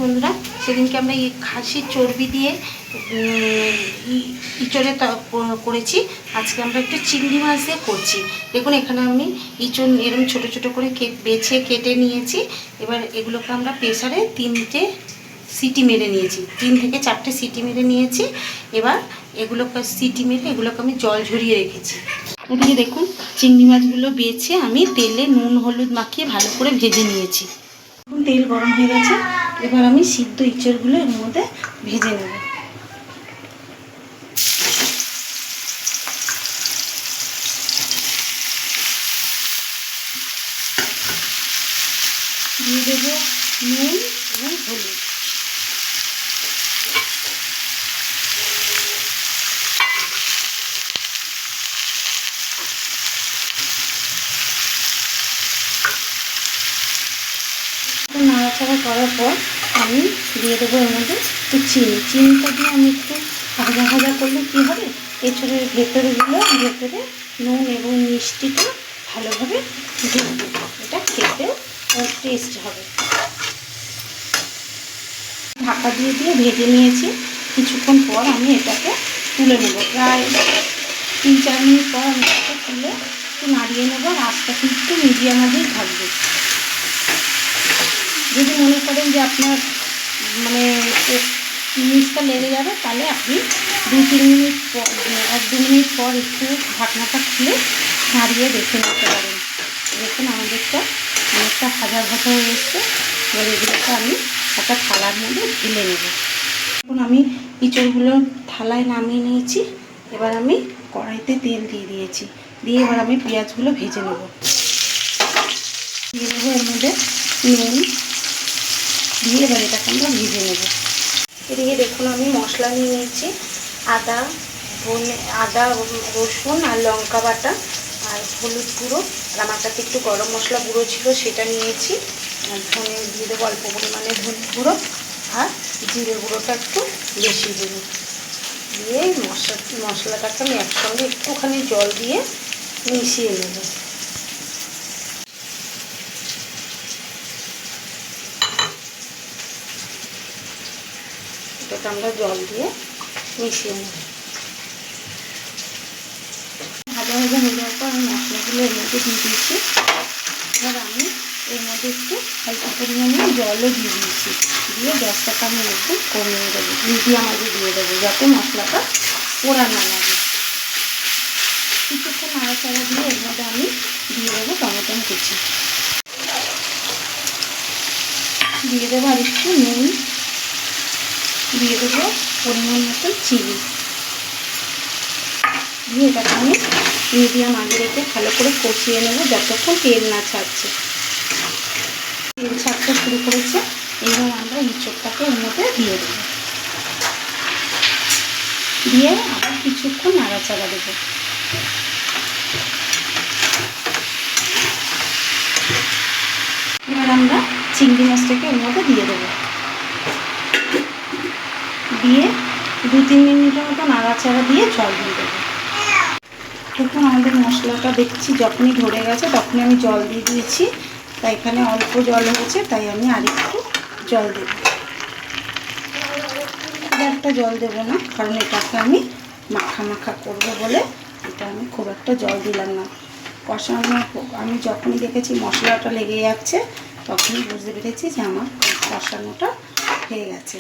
বন্ধুরা, সেদিনকে আমরা এই খাসির চর্বি দিয়ে ইঁচড়ে করেছি। আজকে আমরা একটু চিংড়ি মাছ দিয়ে করছি। দেখুন এখানে আমি ইঁচড় এরকম ছোটো ছোটো করে বেছে কেটে নিয়েছি। এবার এগুলোকে আমরা প্রেসারে 3টে সিটি মেরে নিয়েছি, 3 থেকে 4টে সিটি মেরে নিয়েছি। এবার এগুলোকে সিটি মেরে এগুলোকে আমি জল ঝরিয়ে রেখেছি। ওদিকে দেখুন চিংড়ি মাছগুলো বেছে আমি তেলে নুন হলুদ মাখিয়ে ভালো করে ভেজে নিয়েছি। এখন তেল গরম হয়ে গেছে, এবার আমি সিদ্ধ ইঁচড়গুলো এর মধ্যে ভেজে নেব। দিয়ে দেবো নুন এবং হলুদ। নাড়াচাড়া করার পর আমি দিয়ে দেবো এর মধ্যে একটু চিনিটা দিয়ে আমি একটু ভাজা ভাজা করলে কী হবে, এঁচড়ের ভেতরে নুন এবং মিষ্টিটা ভালোভাবে ঢুকবে, এটা খেতেও টেস্ট হবে। ঢাকা দিয়ে ভেজে নিয়েছি। কিছুক্ষণ পর আমি এটাকে তুলে নেব। প্রায় 3-4 মিনিট পর আমি এটাকে তুলে একটু নাড়িয়ে নেব। আর আঁচটা কিন্তু মিডিয়াম আঁচেই থাকবে। যদি মনে করেন যে আপনার জিনিসটা লেগে যাবে, তাহলে আপনি 2-3 মিনিট পর 1-2 মিনিট পর একটু ঢাকনাটা খুলে নাড়িয়ে রেখে নিতে পারেন। দেখুন আমাদেরটা অনেকটা ভাজা ভাজা হয়ে এসছে। এবার এগুলোকে আমি একটা থালার মধ্যে ঢেলে নেব। এখন আমি ইঁচড়গুলো থালায় নামিয়ে নিয়েছি। এবার আমি কড়াইতে তেল দিয়ে দিয়েছি। দিয়ে এবার আমি পেঁয়াজগুলো ভেজে নেব। দিয়ে দেবো এর মধ্যে নুন দিয়ে এবার এটাকে আমরা ভেজে নেব। এদিকে দেখুন আমি মশলা নিয়ে নিয়েছি। আদা রসুন আর লঙ্কা বাটা আর হলুদ গুঁড়ো, আর আমার কাছে একটু গরম মশলা গুঁড়ো ছিল সেটা নিয়েছি। আর ধনে দিয়ে দেবো অল্প পরিমাণে ধনে গুঁড়ো, আর জিরে গুঁড়োটা একটু বেশি দেবো। দিয়ে মশলাটাকে আমি একসঙ্গে একটুখানি জল দিয়ে মিশিয়ে নেব। এটাকে আমরা জল দিয়ে মিশিয়ে নেব। ভাজা ভাজা হয়ে যাওয়ার পর আমি মশলাগুলো এর মধ্যে দিয়ে দিয়েছি। এবার আমি এর মধ্যে একটু হালকা পরিমাণে জলও দিয়ে দিয়েছি। দিয়ে গ্যাসটাকে আমি একটু কমিয়ে দেবো, মিডিয়াম আঁচে দিয়ে দেবো, যাতে মশলাটা পোড়া না লাগে। কিছুক্ষণ নাড়াচাড়া দিয়ে এর মধ্যে আমি দিয়ে দেবো টমেটো কুচি। দিয়ে দেবো আর একটু নুন, দিয়ে দেবো পরিমাণ মতো চিনি। দিয়ে এটাকে আমি মিডিয়াম আঁচে রেখে ভালো করে কষিয়ে নেব যতক্ষণ তেল না ছাড়ছে। তেল ছাড়তে শুরু করেছে। এইবার আমরা ইঁচড়টাকে এর মধ্যে দিয়ে দেবো। দিয়ে আবার কিছুক্ষণ নাড়াচাড়া দেবো। এবার আমরা চিংড়ি মাছটাকে এর মধ্যে দিয়ে দেবো। দিয়ে 2-3 মিনিটের মতো নাড়াচাড়া দিয়ে জল দিয়ে দেবো। দেখুন আমাদের মশলাটা দেখছি যখনই ধরে গেছে তখনই আমি জল দিয়ে দিয়েছি। তাই এখানে অল্প জল হয়েছে, তাই আমি আরেকটু জল দেব। খুব একটা জল দেবো না, কারণ এটাকে আমি মাখা মাখা করবো বলে এটা আমি খুব একটা জল দিলাম না। কষানো আমি যখনই দেখেছি মশলাটা লেগে যাচ্ছে তখনই বুঝতে পেরেছি যে আমার কষানোটা হয়ে গেছে।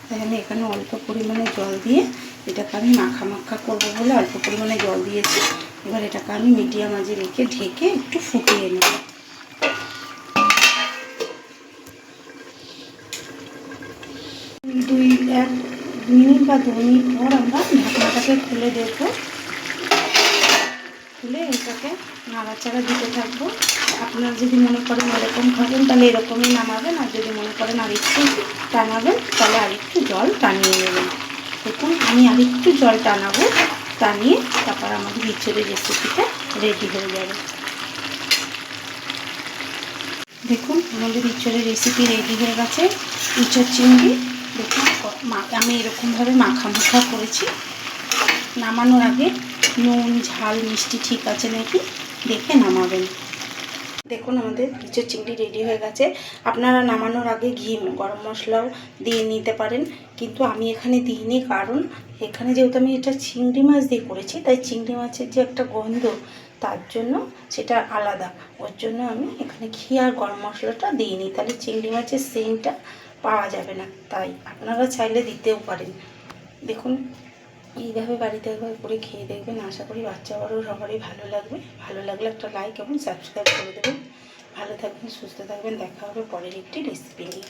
তাই আমি এখানে অল্প পরিমাণে জল দিয়ে এটাকে আমি মাখা মাখা করবো বলে অল্প পরিমাণে জল দিয়েছি। এবার এটাকে আমি মিডিয়াম আঁচে রেখে ঢেকে একটু ফুটিয়ে নেব। 1 মিনিট বা 2 মিনিট পর আমরা ঢাকনাটাকে খুলে দেখব। খুলে এটাকে নাড়াচাড়া দিতে থাকবো। আপনারা যদি মনে করেন এরকম খাবেন তাহলে এরকমই নামাবেন, আর যদি মনে করেন আর একটু টানাবেন তাহলে আরেকটু জল টানিয়ে নেবেন। দেখুন আমি আরেকটু জল টানাবো, টানিয়ে তারপর আমাদের ইঁচড়ের রেসিপিটা রেডি হয়ে যাবে। দেখুন আমাদের ইঁচড়ের রেসিপি রেডি হয়ে গেছে। ইঁচড় চিংড়ি দেখুন আমি এরকমভাবে মাখা মাখা করেছি। নামানোর আগে নুন ঝাল মিষ্টি ঠিক আছে নাকি দেখে নামাবেন। দেখুন আমাদের ইঁচড় চিংড়ি রেডি হয়ে গেছে। আপনারা নামানোর আগে ঘি গরম মশলাও দিয়ে নিতে পারেন, কিন্তু আমি এখানে দিইনি, কারণ এখানে যেহেতু আমি এটা চিংড়ি মাছ দিয়ে করেছি, তাই চিংড়ি মাছের যে একটা গন্ধ, তার জন্য সেটা আলাদা। ওর জন্য আমি এখানে ঘি আর গরম মশলাটা দিইনি, তাহলে চিংড়ি মাছের সেন্টটা পাওয়া যাবে না। তাই আপনারা চাইলে দিতেও পারেন। দেখুন এইভাবে বাড়িতে একবার করে খেয়ে দেখবেন, আশা করি বাচ্চা বড় সবারই ভালো লাগবে। ভালো লাগলে একটা লাইক এবং সাবস্ক্রাইব করে দেবেন। ভালো থাকবেন, সুস্থ থাকবেন, দেখা হবে পরের একটি রেসিপি নিয়ে।